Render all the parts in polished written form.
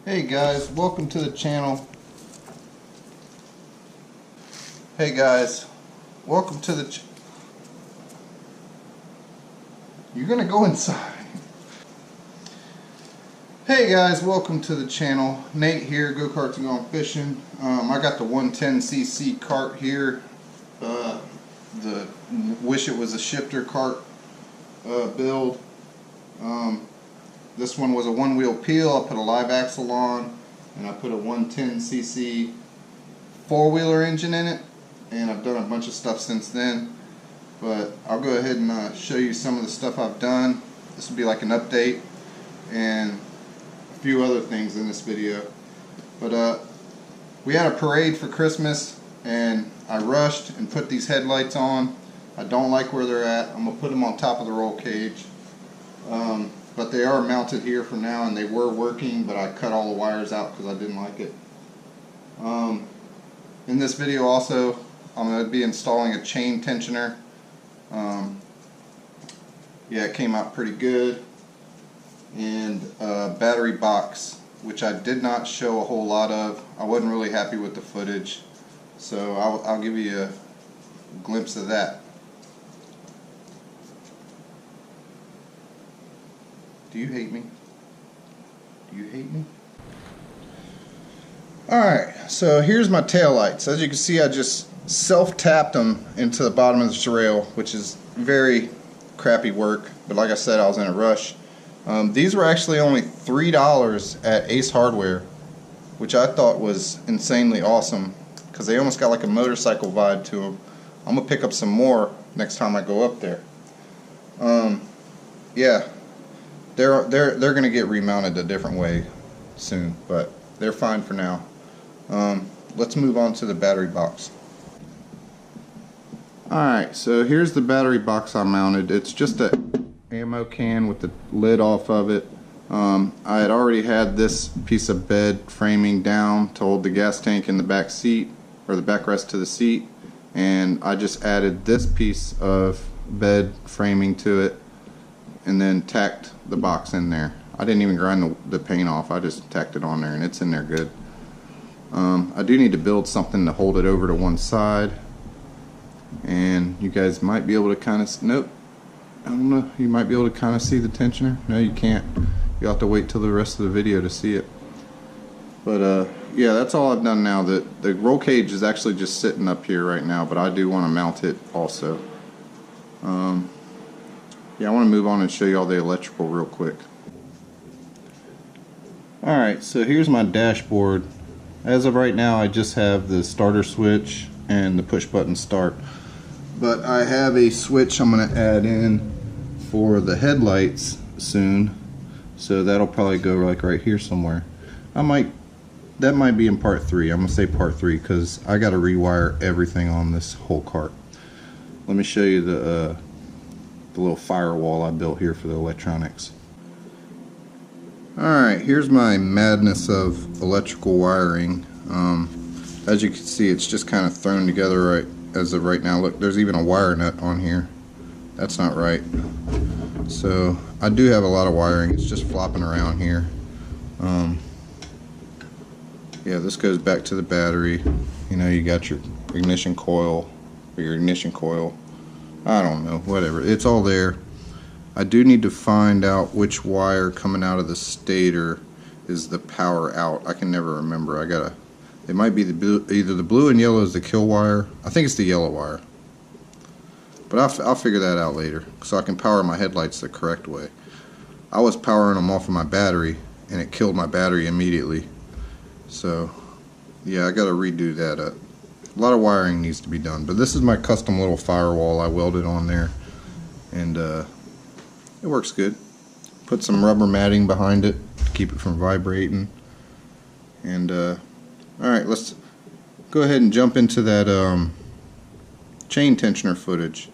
Hey guys, welcome to the channel. Hey guys, welcome to the You're gonna go inside. Hey guys, welcome to the channel. Nate here, Go Karts and Gone Fishing. I got the 110cc cart here. Wish it was a shifter cart build. This one was a one-wheel peel. I put a live axle on, and I put a 110cc four-wheeler engine in it, and I've done a bunch of stuff since then. But I'll go ahead and show you some of the stuff I've done. This will be like an update and a few other things in this video. But we had a parade for Christmas, and I rushed and put these headlights on. I don't like where they're at. I'm going to put them on top of the roll cage. But they are mounted here for now, and they were working, but I cut all the wires out because I didn't like it. In this video also, I'm going to be installing a chain tensioner. Yeah, it came out pretty good. And a battery box, which I did not show a whole lot of. I wasn't really happy with the footage, so I'll give you a glimpse of that. Do you hate me? Do you hate me? Alright, so here's my taillights. As you can see, I just self-tapped them into the bottom of the rail, which is very crappy work, but like I said, I was in a rush. These were actually only $3 at Ace Hardware, which I thought was insanely awesome, because they almost got like a motorcycle vibe to them. I'm going to pick up some more next time I go up there. Yeah. They're going to get remounted a different way soon, but they're fine for now. Let's move on to the battery box. Alright, so here's the battery box I mounted. It's just an ammo can with the lid off of it. I had already had this piece of bed framing down to hold the gas tank in the back seat, or the backrest to the seat, and I just added this piece of bed framing to it and then tacked the box in there. I didn't even grind the paint off, I just tacked it on there, and it's in there good. I do need to build something to hold it over to one side, and you guys might be able to kind of, nope, I don't know, you might be able to kind of see the tensioner. No, you can't. You'll have to wait till the rest of the video to see it. But yeah, that's all I've done now. The roll cage is actually just sitting up here right now, but I do want to mount it also. Yeah, I want to move on and show you all the electrical real quick. Alright, so here's my dashboard. As of right now, I just have the starter switch and the push button start. But I have a switch I'm going to add in for the headlights soon. So that'll probably go like right here somewhere. That might be in part 3. I'm going to say part 3 because I got to rewire everything on this whole cart. Let me show you the little firewall I built here for the electronics. Alright, here's my madness of electrical wiring. As you can see, it's just kind of thrown together right as of right now. Look, there's even a wire nut on here. That's not right. So I do have a lot of wiring. It's just flopping around here. Yeah, this goes back to the battery. You know, you got your ignition coil, or your ignition coil. I don't know, whatever. It's all there. I do need to find out which wire coming out of the stator is the power out. I can never remember. It might be the blue, either the blue and yellow is the kill wire. I think it's the yellow wire. But I'll figure that out later, so I can power my headlights the correct way. I was powering them off of my battery, and it killed my battery immediately. So, yeah, I got to redo that up. A lot of wiring needs to be done, but this is my custom little firewall I welded on there, and it works good. Put some rubber matting behind it to keep it from vibrating. And alright, let's go ahead and jump into that chain tensioner footage.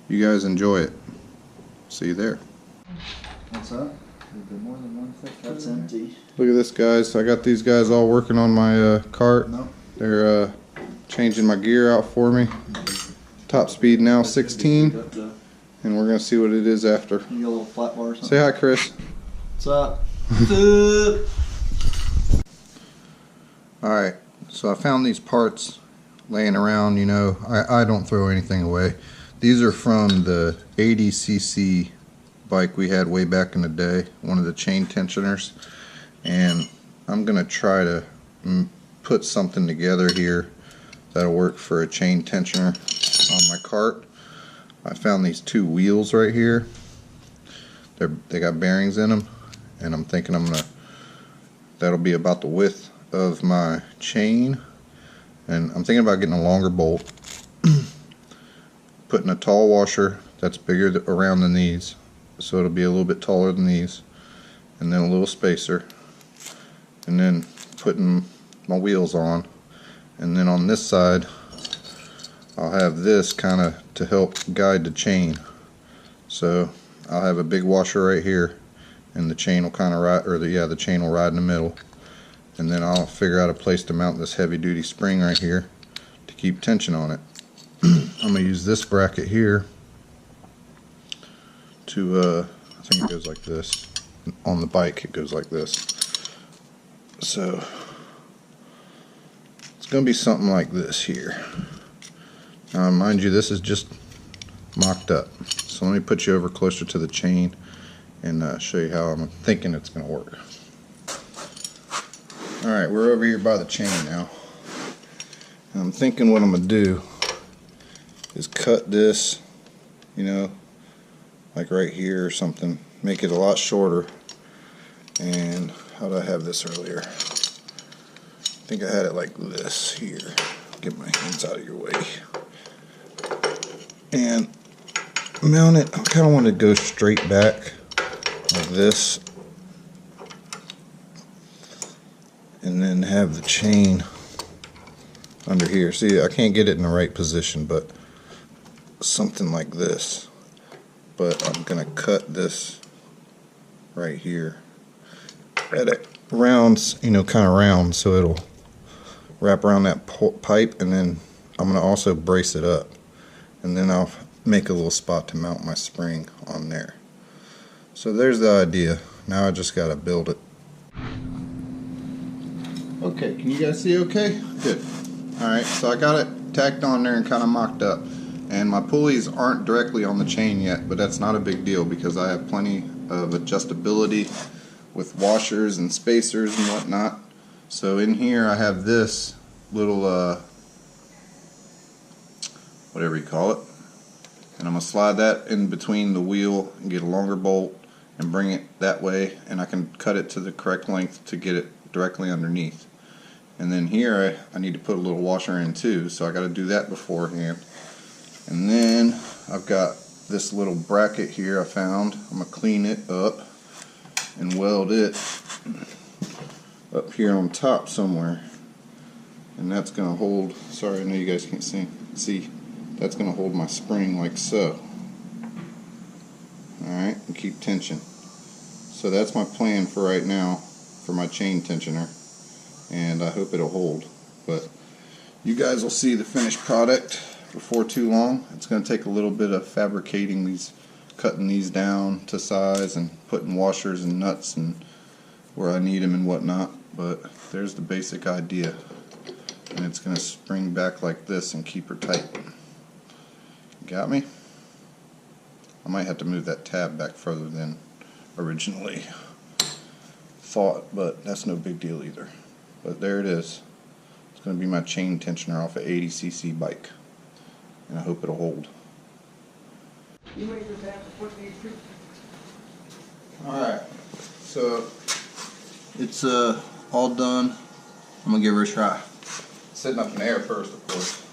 You guys enjoy it. See you there. What's up? Is there more than one thick? That's empty. Look at this, guys. I got these guys all working on my cart. No. They're changing my gear out for me. Top speed now 16, and we're gonna see what it is after. You got a little flat bar or something? Say hi, Chris. What's up? What's up? Alright, so I found these parts laying around, you know. I don't throw anything away. These are from the 80cc bike we had way back in the day, one of the chain tensioners. And I'm going to try to put something together here that'll work for a chain tensioner on my cart. I found these two wheels right here. They got bearings in them, and I'm thinking that'll be about the width of my chain. And I'm thinking about getting a longer bolt, putting a tall washer that's bigger around than these, so it'll be a little bit taller than these, and then a little spacer, and then putting my wheels on. And then on this side I'll have this kind of to help guide the chain. So I'll have a big washer right here, and the chain will kind of ride, or the chain will ride in the middle. And then I'll figure out a place to mount this heavy duty spring right here to keep tension on it. I'm going to use this bracket here to, I think it goes like this. On the bike it goes like this. So it's going to be something like this here. Now mind you, this is just mocked up. So let me put you over closer to the chain and show you how I'm thinking it's going to work. Alright, we're over here by the chain now. And I'm thinking what I'm going to do is cut this, you know, like right here or something. Make it a lot shorter. And how did I have this earlier? I think I had it like this here. Get my hands out of your way. And mount it. I kind of want to go straight back like this. And then have the chain under here. See, I can't get it in the right position, but something like this. But I'm going to cut this right here at it rounds, you know, kind of round, so it'll wrap around that pipe. And then I'm going to also brace it up, and then I'll make a little spot to mount my spring on there. So there's the idea. Now I just got to build it. Okay, can you guys see okay? Good. Alright, so I got it tacked on there and kind of mocked up. And my pulleys aren't directly on the chain yet, but that's not a big deal because I have plenty of adjustability with washers and spacers and whatnot. So in here I have this little, whatever you call it. And I'm going to slide that in between the wheel and get a longer bolt and bring it that way. And I can cut it to the correct length to get it directly underneath. And then here I need to put a little washer in too, so I got to do that beforehand. And then I've got this little bracket here I found. I'm going to clean it up and weld it up here on top somewhere. And that's going to hold, sorry I know you guys can't see, that's going to hold my spring like so. Alright, and keep tension. So that's my plan for right now for my chain tensioner. And I hope it'll hold. But you guys will see the finished product before too long. It's going to take a little bit of fabricating these, cutting these down to size and putting washers and nuts and where I need them and whatnot. But there's the basic idea. And it's going to spring back like this and keep her tight. Got me? I might have to move that tab back further than originally thought, but that's no big deal either. But there it is. It's going to be my chain tensioner off an 80cc bike. And I hope it'll hold. You may just have to put these two. Alright, so it's all done. I'm going to give her a try. Setting up in the air first, of course.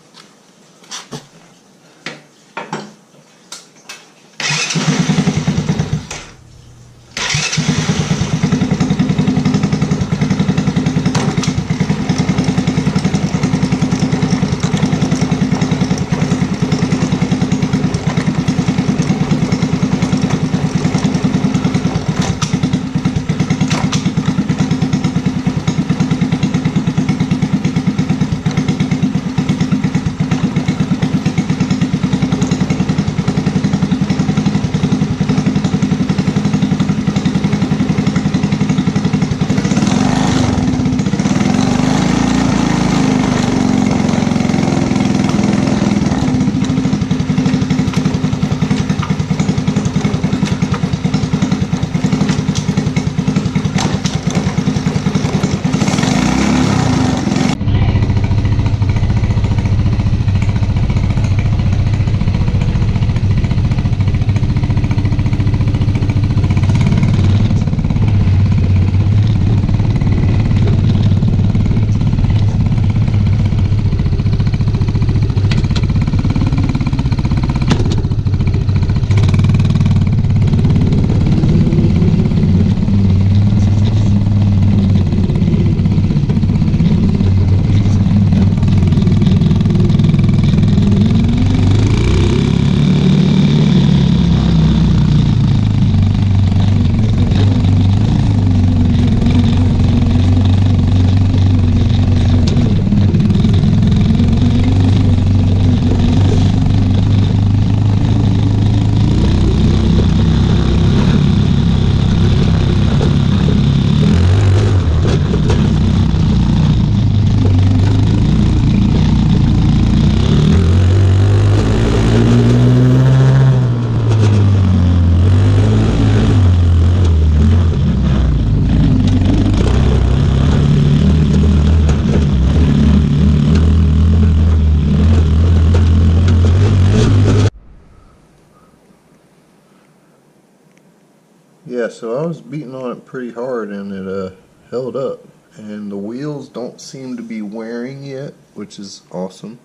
Yeah, so I was beating on it pretty hard and it held up. And the wheels don't seem to be wearing yet, which is awesome.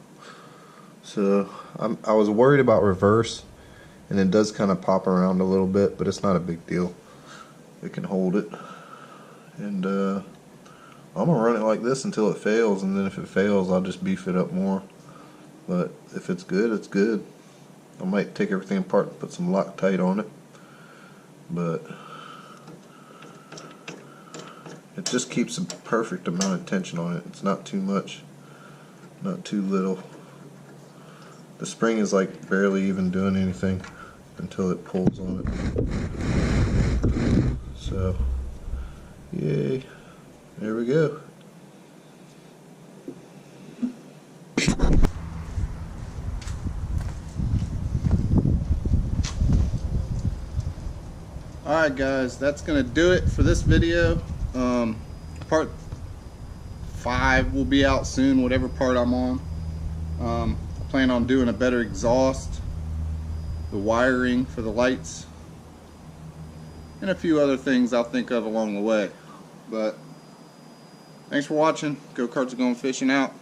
So I was worried about reverse, and it does kind of pop around a little bit, but it's not a big deal. It can hold it. And I'm gonna run it like this until it fails, and then if it fails, I'll just beef it up more. But if it's good, it's good. I might take everything apart and put some Loctite on it. But it just keeps a perfect amount of tension on it. It's not too much, not too little. The spring is like barely even doing anything until it pulls on it. So, yay. There we go. Alright guys, that's going to do it for this video. Part 5 will be out soon, whatever part I'm on. I plan on doing a better exhaust, the wiring for the lights, and a few other things I'll think of along the way. But thanks for watching. Go Karts are going fishing out.